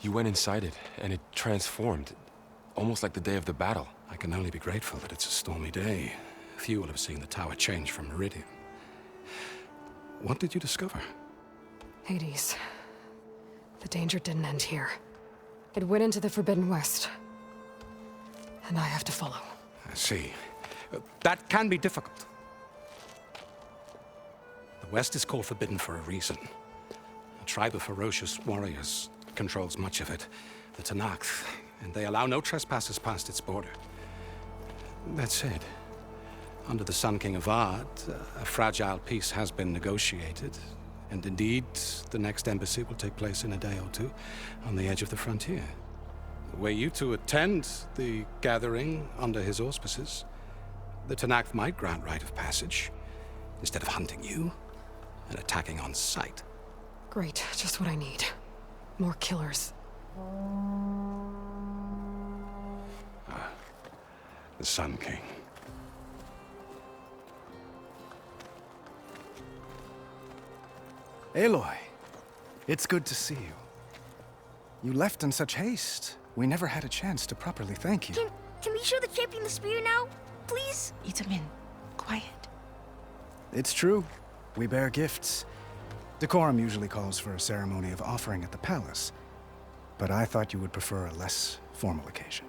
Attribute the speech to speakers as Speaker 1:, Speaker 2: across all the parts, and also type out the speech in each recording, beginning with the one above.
Speaker 1: You went inside it, and it transformed. Almost like the day of the battle.
Speaker 2: I can only be grateful that it's a stormy day. Few will have seen the tower change from Meridian. What did you discover?
Speaker 3: Hades. The danger didn't end here. It went into the Forbidden West. And I have to follow.
Speaker 2: I see. That can be difficult. The West is called Forbidden for a reason. A tribe of ferocious warriors controls much of it, the Tanakh, and they allow no trespassers past its border. That said, under the Sun King Avad, a fragile peace has been negotiated, and indeed, the next embassy will take place in a day or two on the edge of the frontier. Were you to attend the gathering under his auspices, the Tanakh might grant right of passage, instead of hunting you and attacking on sight.
Speaker 3: Great, just what I need. More killers.
Speaker 2: The Sun King.
Speaker 4: Aloy, it's good to see you. You left in such haste. We never had a chance to properly thank you.
Speaker 5: Can we show the champion the spear now? Please?
Speaker 6: Itamin, quiet.
Speaker 4: It's true. We bear gifts. Decorum usually calls for a ceremony of offering at the palace. But I thought you would prefer a less formal occasion.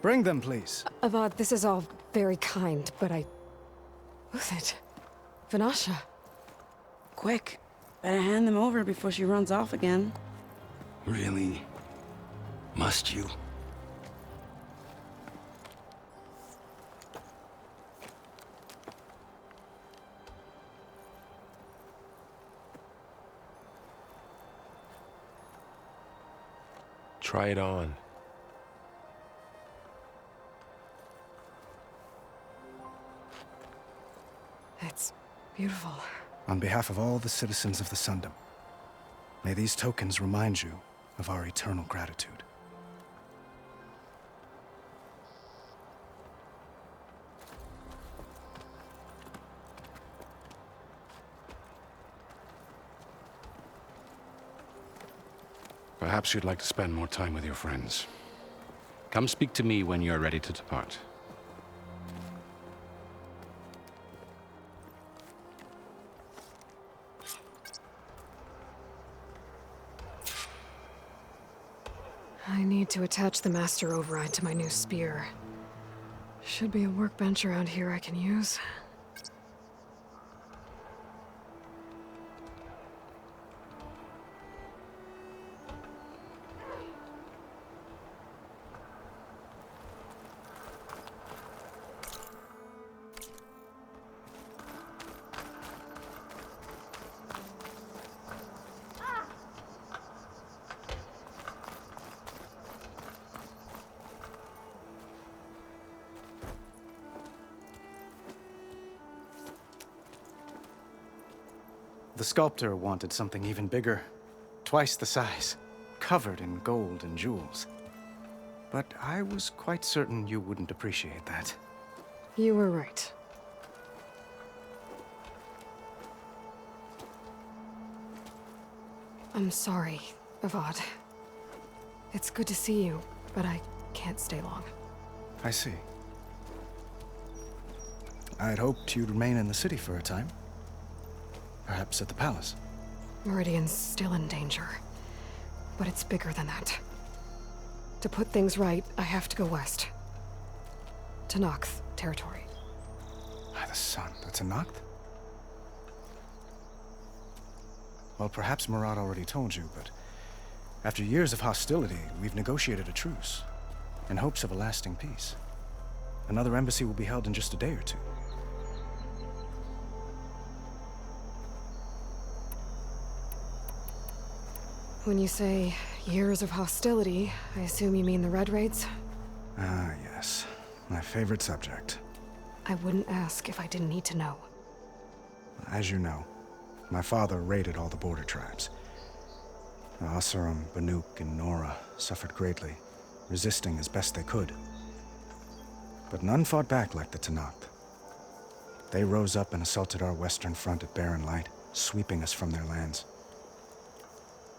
Speaker 4: Bring them, please.
Speaker 3: Avad, this is all very kind, but Who's it? Vanasha.
Speaker 6: Quick. Better hand them over before she runs off again.
Speaker 2: Really? Must you?
Speaker 1: Try it on.
Speaker 3: It's beautiful.
Speaker 4: On behalf of all the citizens of the Sundom, may these tokens remind you of our eternal gratitude.
Speaker 2: Perhaps you'd like to spend more time with your friends. Come speak to me when you're ready to depart.
Speaker 3: I need to attach the Master Override to my new spear. Should be a workbench around here I can use.
Speaker 4: The sculptor wanted something even bigger, twice the size, covered in gold and jewels. But I was quite certain you wouldn't appreciate that.
Speaker 3: You were right. I'm sorry, Avad. It's good to see you, but I can't stay long.
Speaker 4: I see. I'd hoped you'd remain in the city for a time. Perhaps at the palace.
Speaker 3: Meridian's still in danger. But it's bigger than that. To put things right, I have to go west. To Nox territory.
Speaker 4: By the sun, that's a Noct? Well, perhaps Murad already told you, but after years of hostility, we've negotiated a truce, in hopes of a lasting peace. Another embassy will be held in just a day or two.
Speaker 3: When you say years of hostility, I assume you mean the Red Raids?
Speaker 4: Ah, yes. My favorite subject.
Speaker 3: I wouldn't ask if I didn't need to know.
Speaker 4: As you know, my father raided all the border tribes. The Asurum, Banuk, and Nora suffered greatly, resisting as best they could. But none fought back like the Tanakh. They rose up and assaulted our western front at Barren Light, sweeping us from their lands.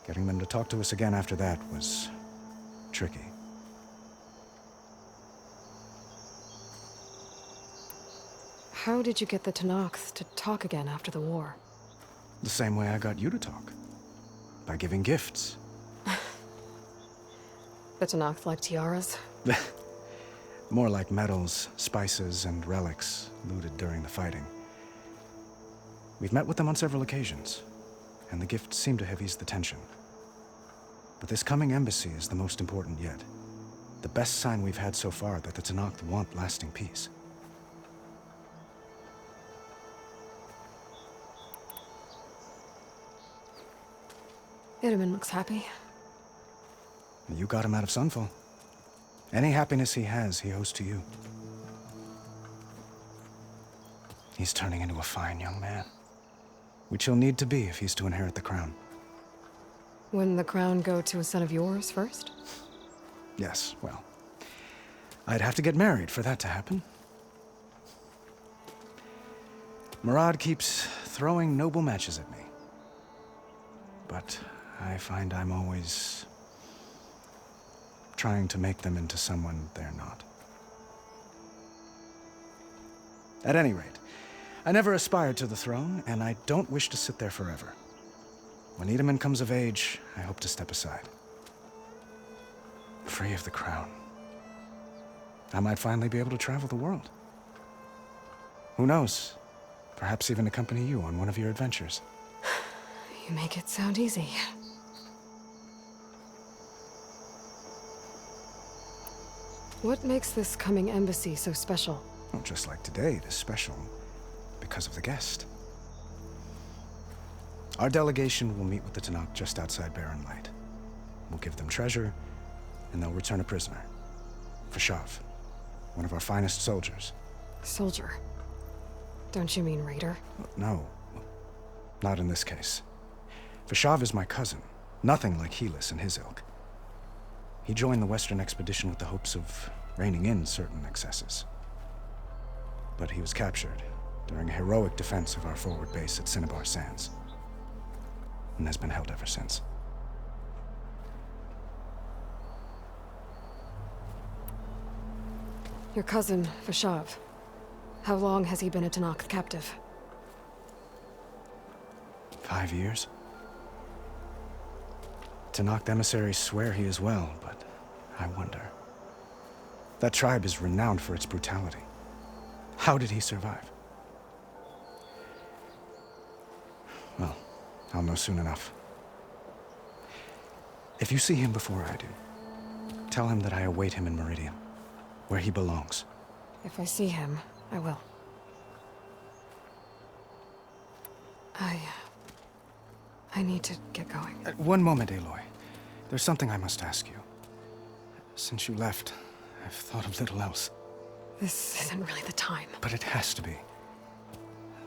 Speaker 4: Getting them to talk to us again after that was tricky.
Speaker 3: How did you get the Tenakth to talk again after the war?
Speaker 4: The same way I got you to talk. By giving gifts.
Speaker 3: The Tenakth like tiaras?
Speaker 4: More like medals, spices, and relics looted during the fighting. We've met with them on several occasions, and the gifts seem to have eased the tension. But this coming embassy is the most important yet. The best sign we've had so far that the Tenakth want lasting peace.
Speaker 3: Itamen looks happy.
Speaker 4: You got him out of Sunfall. Any happiness he has, he owes to you. He's turning into a fine young man, which he'll need to be if he's to inherit the crown.
Speaker 3: Wouldn't the crown go to a son of yours first?
Speaker 4: Yes, well, I'd have to get married for that to happen. Murad keeps throwing noble matches at me. But I find I'm always trying to make them into someone they're not. At any rate, I never aspired to the throne, and I don't wish to sit there forever. When Itamen comes of age, I hope to step aside. Free of the crown. I might finally be able to travel the world. Who knows? Perhaps even accompany you on one of your adventures.
Speaker 3: You make it sound easy. What makes this coming embassy so special?
Speaker 4: Well, just like today, it is special because of the guest. Our delegation will meet with the Tenakth just outside Barren Light. We'll give them treasure, and they'll return a prisoner. Vashav, one of our finest soldiers.
Speaker 3: Soldier. Don't you mean raider?
Speaker 4: No, not in this case. Vashav is my cousin, nothing like Helis and his ilk. He joined the Western expedition with the hopes of reining in certain excesses. But he was captured during a heroic defense of our forward base at Cinnabar Sands, and has been held ever since.
Speaker 3: Your cousin, Vashav. How long has he been a Tenakth captive?
Speaker 4: 5 years? Tenakth emissaries swear he is well, but I wonder. That tribe is renowned for its brutality. How did he survive? Well, I'll know soon enough. If you see him before I do, tell him that I await him in Meridian, where he belongs.
Speaker 3: If I see him, I will. I need to get going.
Speaker 4: One moment, Aloy. There's something I must ask you. Since you left, I've thought of little else.
Speaker 3: This isn't really the time.
Speaker 4: But it has to be.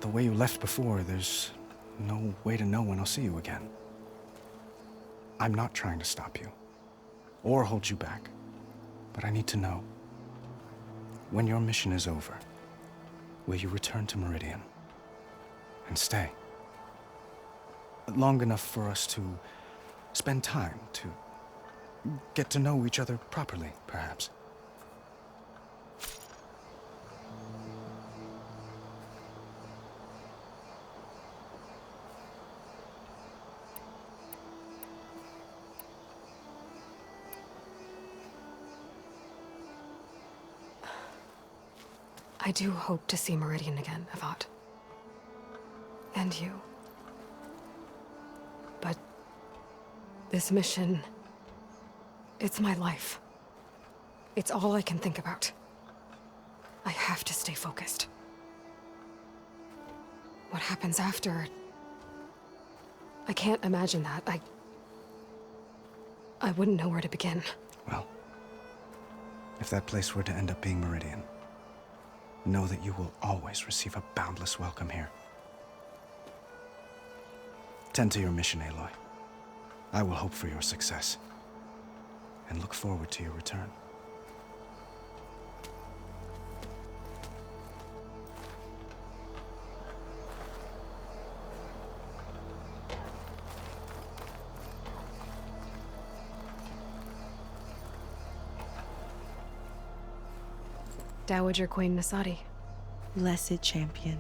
Speaker 4: The way you left before, there's no way to know when I'll see you again. I'm not trying to stop you, or hold you back. But I need to know. When your mission is over, will you return to Meridian? And stay? Long enough for us to spend time, to get to know each other properly, perhaps.
Speaker 3: I do hope to see Meridian again, Avat. And you. But this mission, it's my life. It's all I can think about. I have to stay focused. What happens after? I can't imagine that. I wouldn't know where to begin.
Speaker 4: Well, if that place were to end up being Meridian, know that you will always receive a boundless welcome here. Tend to your mission, Aloy. I will hope for your success, and look forward to your return.
Speaker 3: Dowager Queen Nasadi.
Speaker 6: Blessed champion.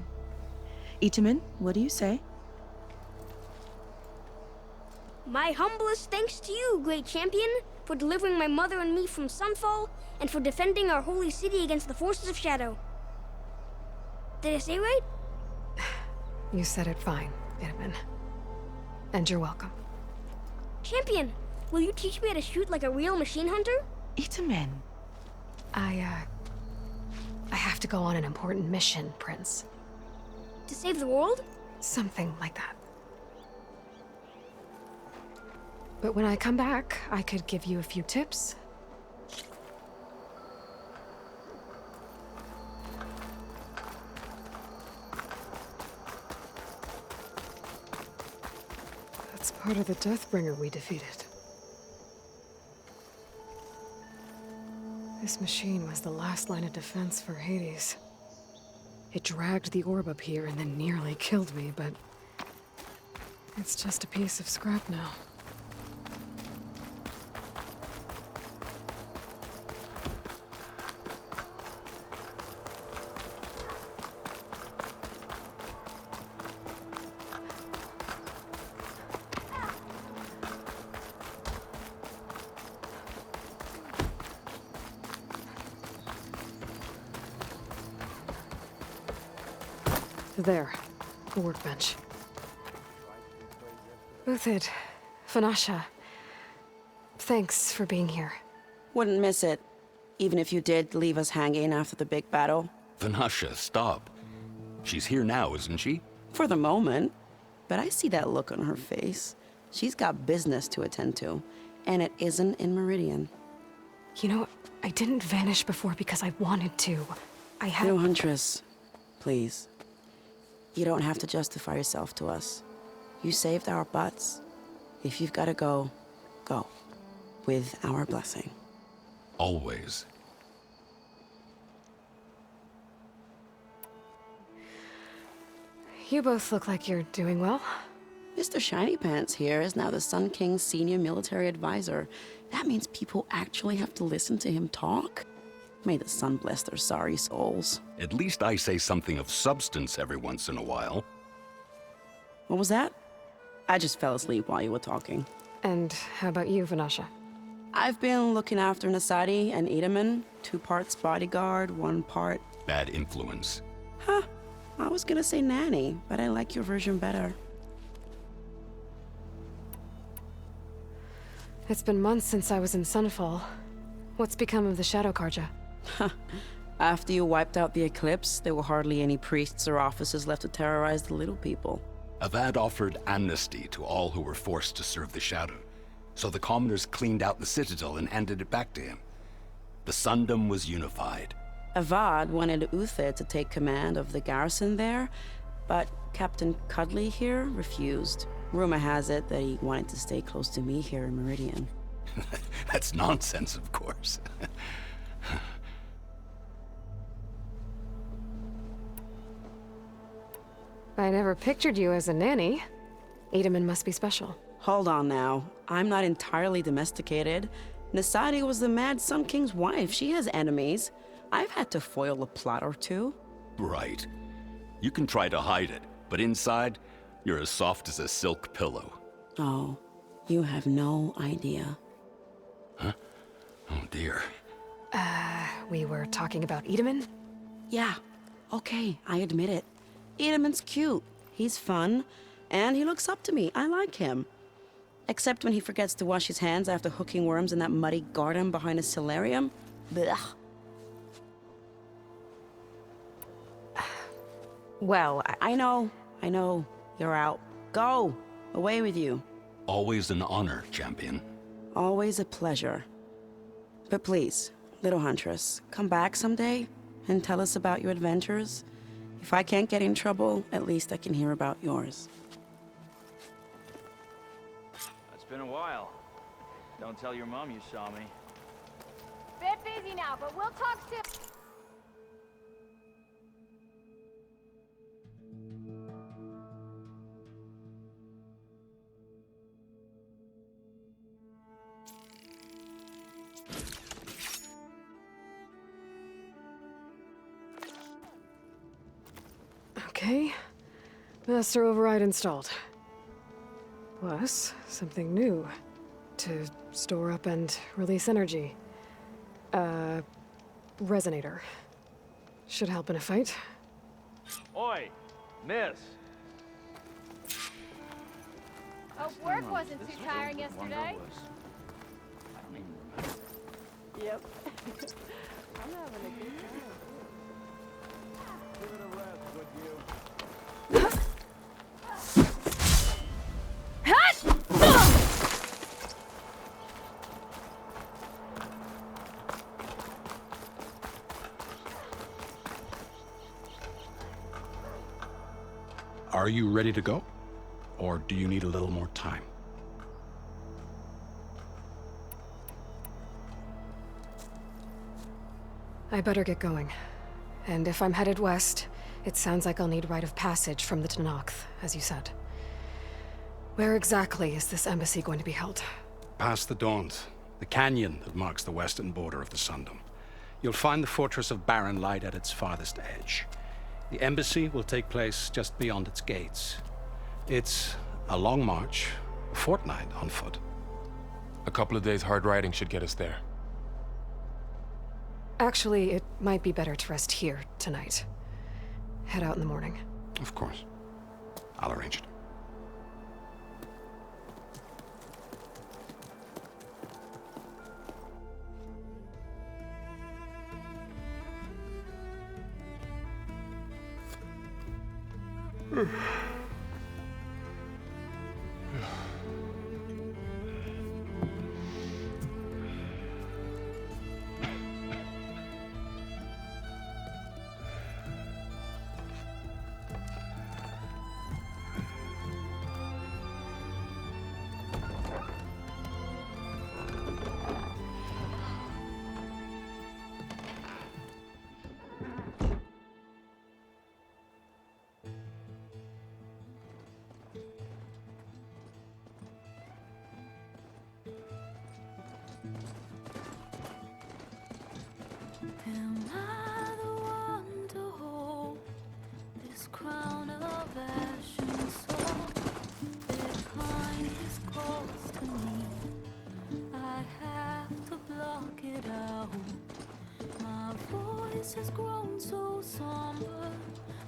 Speaker 6: Itamen, what do you say?
Speaker 5: My humblest thanks to you, great champion, for delivering my mother and me from Sunfall, and for defending our holy city against the forces of Shadow. Did I say right?
Speaker 3: You said it fine, Itamen. And you're welcome.
Speaker 5: Champion, will you teach me how to shoot like a real machine hunter?
Speaker 6: Itamen.
Speaker 3: I have to go on an important mission, Prince.
Speaker 5: To save the world?
Speaker 3: Something like that. But when I come back, I could give you a few tips. That's part of the Deathbringer we defeated. This machine was the last line of defense for Hades. It dragged the orb up here and then nearly killed me, but it's just a piece of scrap now. There, the workbench. Uthid, Vanasha, thanks for being here.
Speaker 6: Wouldn't miss it, even if you did leave us hanging after the big battle.
Speaker 7: Vanasha, stop. She's here now, isn't she?
Speaker 6: For the moment. But I see that look on her face. She's got business to attend to, and it isn't in Meridian.
Speaker 3: You know, I didn't vanish before because I wanted to. I had...
Speaker 6: No, Huntress, please. You don't have to justify yourself to us. You saved our butts. If you've got to go, go. With our blessing.
Speaker 7: Always.
Speaker 3: You both look like you're doing well.
Speaker 6: Mr. Shiny Pants here is now the Sun King's senior military advisor. That means people actually have to listen to him talk? May the sun bless their sorry souls.
Speaker 7: At least I say something of substance every once in a while.
Speaker 6: What was that? I just fell asleep while you were talking.
Speaker 3: And how about you, Vanasha?
Speaker 6: I've been looking after Nasadi and Itamen. 2 parts bodyguard, 1 part...
Speaker 7: Bad influence.
Speaker 6: Huh. I was gonna say nanny, but I like your version better.
Speaker 3: It's been months since I was in Sunfall. What's become of the Shadow Karja?
Speaker 6: After you wiped out the Eclipse, there were hardly any priests or officers left to terrorize the little people.
Speaker 7: Avad offered amnesty to all who were forced to serve the Shadow, so the commoners cleaned out the Citadel and handed it back to him. The Sundom was unified.
Speaker 6: Avad wanted Uther to take command of the garrison there, but Captain Cudley here refused. Rumor has it that he wanted to stay close to me here in Meridian.
Speaker 7: That's nonsense, of course.
Speaker 3: I never pictured you as a nanny. Itamen must be special.
Speaker 6: Hold on now. I'm not entirely domesticated. Nasadi was the Mad Sun King's wife. She has enemies. I've had to foil a plot or two.
Speaker 7: Right. You can try to hide it, but inside, you're as soft as a silk pillow.
Speaker 6: Oh, you have no idea.
Speaker 7: Huh? Oh dear.
Speaker 3: We were talking about Itamen?
Speaker 6: Yeah, okay, I admit it. Idamen's cute. He's fun, and he looks up to me. I like him. Except when he forgets to wash his hands after hooking worms in that muddy garden behind a solarium. Blech.
Speaker 3: Well,
Speaker 6: I know. You're out. Go! Away with you.
Speaker 7: Always an honor, champion.
Speaker 6: Always a pleasure. But please, little Huntress, come back someday and tell us about your adventures. If I can't get in trouble, at least I can hear about yours.
Speaker 8: It's been a while. Don't tell your mom you saw me.
Speaker 9: Bit busy now, but we'll talk soon.
Speaker 3: Okay. Master override installed. Plus, something new. To store up and release energy. Resonator. Should help in a fight.
Speaker 8: Oi, miss.
Speaker 9: Hope work wasn't too tiring yesterday.
Speaker 8: I don't even remember.
Speaker 6: Yep. I'm having a good time.
Speaker 8: Give it a rest, would you?
Speaker 2: Are you ready to go? Or do you need a little more time?
Speaker 3: I better get going. And if I'm headed west, it sounds like I'll need rite of passage from the Tenakth, as you said. Where exactly is this embassy going to be held?
Speaker 2: Past the Daunt, the canyon that marks the western border of the Sundom. You'll find the fortress of Barren Light at its farthest edge. The embassy will take place just beyond its gates. It's a long march, a fortnight on foot.
Speaker 1: A couple of days hard riding should get us there.
Speaker 3: Actually, it might be better to rest here tonight. Head out in the morning.
Speaker 2: Of course. I'll arrange it.
Speaker 10: Am I the one to hold this crown of ash and soul? Behind his calls to me, I have to block it out. My voice has grown so somber.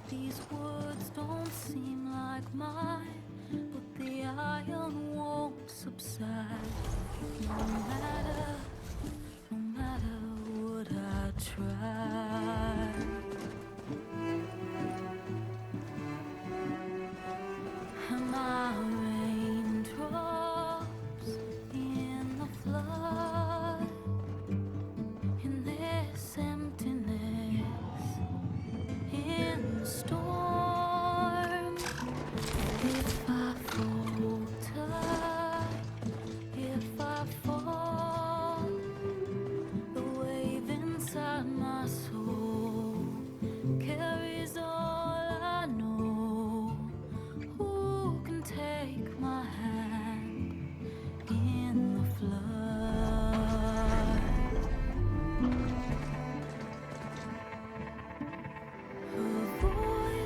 Speaker 10: These words don't seem like mine, but the iron won't subside. No matter what I try. Am I raindrops in the flood? In this emptiness, in the storm. If I falter, if I fall, the wave inside my soul carries all I know. Who can take my hand in the flood? Her voice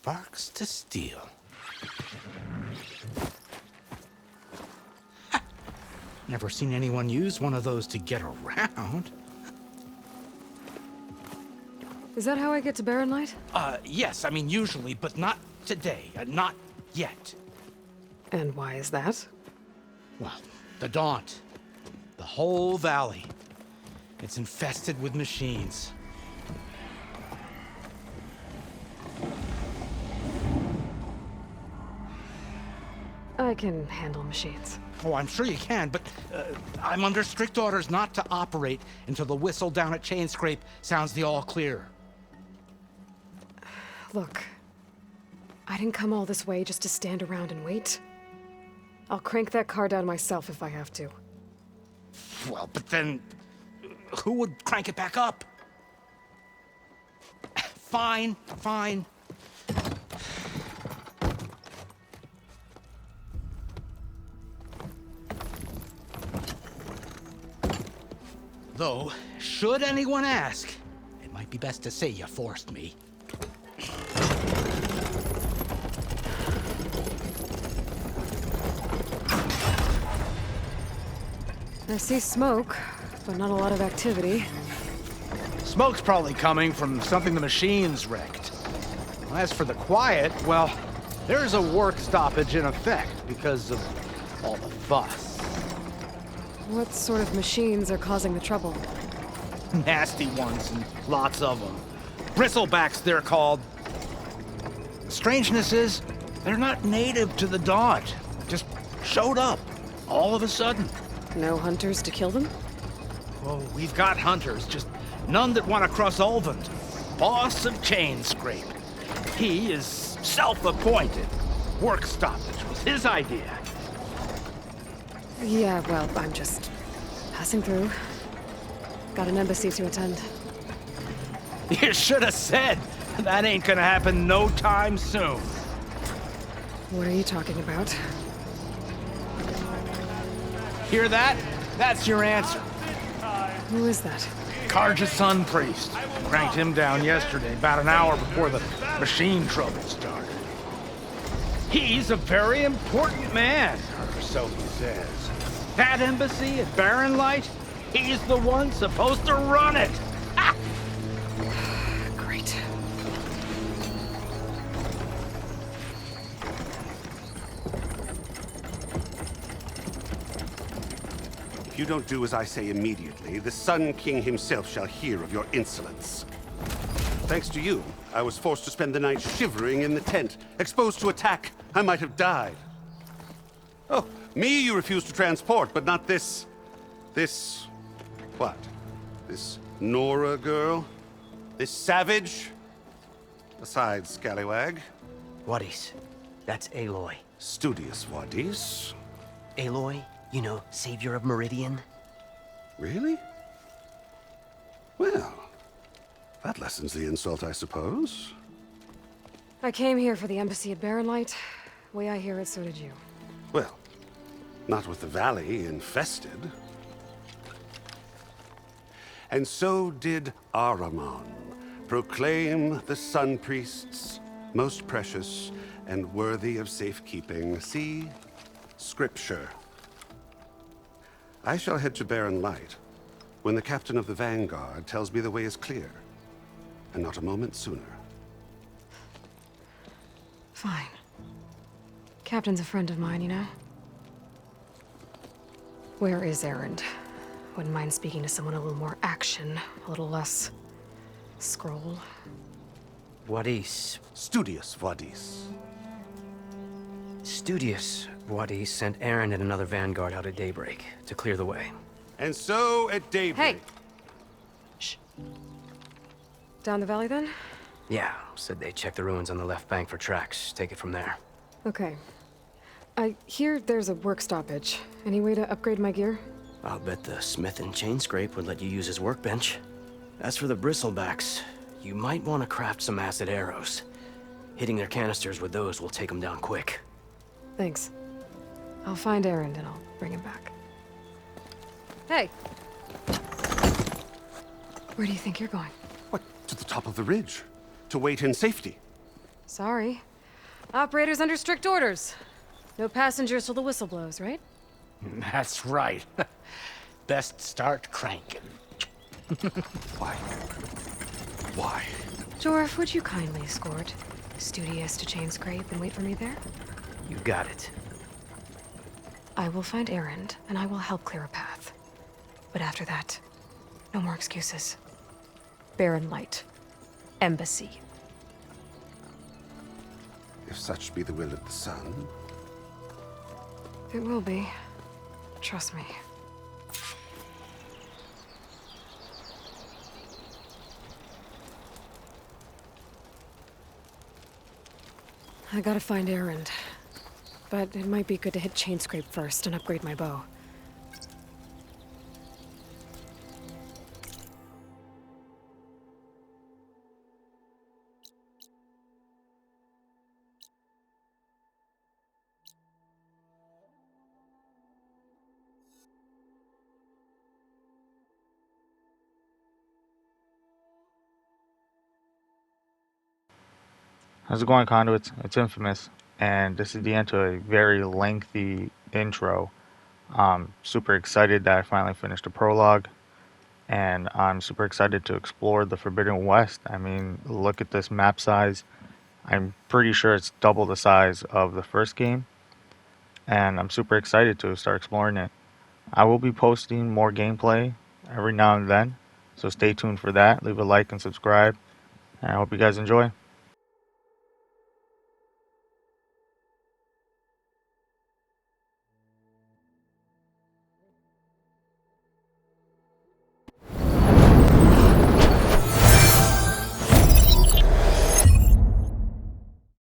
Speaker 2: Sparks to steel. Ha! Never seen anyone use one of those to get around.
Speaker 3: Is that how I get to Barren Light?
Speaker 2: Yes, I mean usually, but not today. Not yet.
Speaker 3: And why is that?
Speaker 2: Well, the Daunt. The whole valley. It's infested with machines.
Speaker 3: I can handle machines.
Speaker 2: Oh, I'm sure you can, but I'm under strict orders not to operate until the whistle down at Chain Scrape sounds the all clear.
Speaker 3: Look, I didn't come all this way just to stand around and wait. I'll crank that car down myself if I have to.
Speaker 2: Well, but then who would crank it back up? Fine, fine. Though, should anyone ask, it might be best to say you forced me.
Speaker 3: I see smoke, but not a lot of activity.
Speaker 11: Smoke's probably coming from something the machines wrecked. As for the quiet, well, there's a work stoppage in effect because of all the fuss.
Speaker 3: What sort of machines are causing the trouble?
Speaker 11: Nasty ones, and lots of them. Bristlebacks, they're called. The strangeness is, they're not native to the Daunt. Just showed up, all of a sudden.
Speaker 3: No hunters to kill them?
Speaker 11: Oh, we've got hunters, just none that want to cross Ulvund. Boss of Chain Scrape. He is self-appointed. Work stoppage was his idea.
Speaker 3: Yeah, well, I'm just passing through. Got an embassy to attend.
Speaker 11: You should have said. That ain't gonna happen no time soon.
Speaker 3: What are you talking about?
Speaker 11: Hear that? That's your answer.
Speaker 3: Who is that?
Speaker 11: Karja's Sun Priest. Cranked him down yesterday, about an hour before the machine trouble started. He's a very important man, or so he says. That embassy at Barren Light, he's the one supposed to run it. Ha!
Speaker 3: Great.
Speaker 12: If you don't do as I say immediately, the Sun King himself shall hear of your insolence. Thanks to you, I was forced to spend the night shivering in the tent. Exposed to attack, I might have died. Oh, me you refuse to transport, but not this... what? This Nora girl? This savage? Besides, scallywag.
Speaker 13: Wadis. That's Aloy.
Speaker 12: Studious Wadis.
Speaker 13: Aloy, you know, savior of Meridian.
Speaker 12: Really? Well, that lessens the insult, I suppose.
Speaker 3: I came here for the embassy at Barren Light. Way I hear it, so did you.
Speaker 12: Well, not with the valley infested. And so did Ahriman proclaim the Sun Priests most precious and worthy of safekeeping. See? Scripture. I shall head to Barren Light when the captain of the Vanguard tells me the way is clear, and not a moment sooner.
Speaker 3: Fine. Captain's a friend of mine, you know? Where is Erend? Wouldn't mind speaking to someone a little more action, a little less... scroll.
Speaker 13: Wadis.
Speaker 12: Studious Wadis.
Speaker 13: Studious Wadis sent Aaron and another vanguard out at daybreak to clear the way.
Speaker 12: And so at daybreak...
Speaker 3: Hey! Shh. Down the valley, then?
Speaker 13: Yeah, said they checked the ruins on the left bank for tracks. Take it from there.
Speaker 3: Okay. I hear there's a work stoppage. Any way to upgrade my gear?
Speaker 13: I'll bet the smith in Chain Scrape would let you use his workbench. As for the bristlebacks, you might want to craft some acid arrows. Hitting their canisters with those will take them down quick.
Speaker 3: Thanks. I'll find Erend and I'll bring him back. Hey! Where do you think you're going?
Speaker 12: What, to the top of the ridge? To wait in safety?
Speaker 3: Sorry. Operator's under strict orders. No passengers till the whistle blows, right?
Speaker 11: That's right. Best start cranking.
Speaker 7: Why? Why?
Speaker 3: Jorf, would you kindly escort Studious to Chain Scrape and wait for me there?
Speaker 13: You got it.
Speaker 3: I will find Erend, and I will help clear a path. But after that, no more excuses. Barren Light. Embassy.
Speaker 12: If such be the will of the sun.
Speaker 3: It will be. Trust me. I gotta find Erend. But it might be good to hit Chainscrape first and upgrade my bow.
Speaker 14: How's it going, Conduits? It's Infamous, and this is the end to a very lengthy intro. I'm super excited that I finally finished the prologue, and I'm super excited to explore the Forbidden West. I mean, look at this map size. I'm pretty sure it's double the size of the first game, and I'm super excited to start exploring it. I will be posting more gameplay every now and then, so stay tuned for that. Leave a like and subscribe, and I hope you guys enjoy.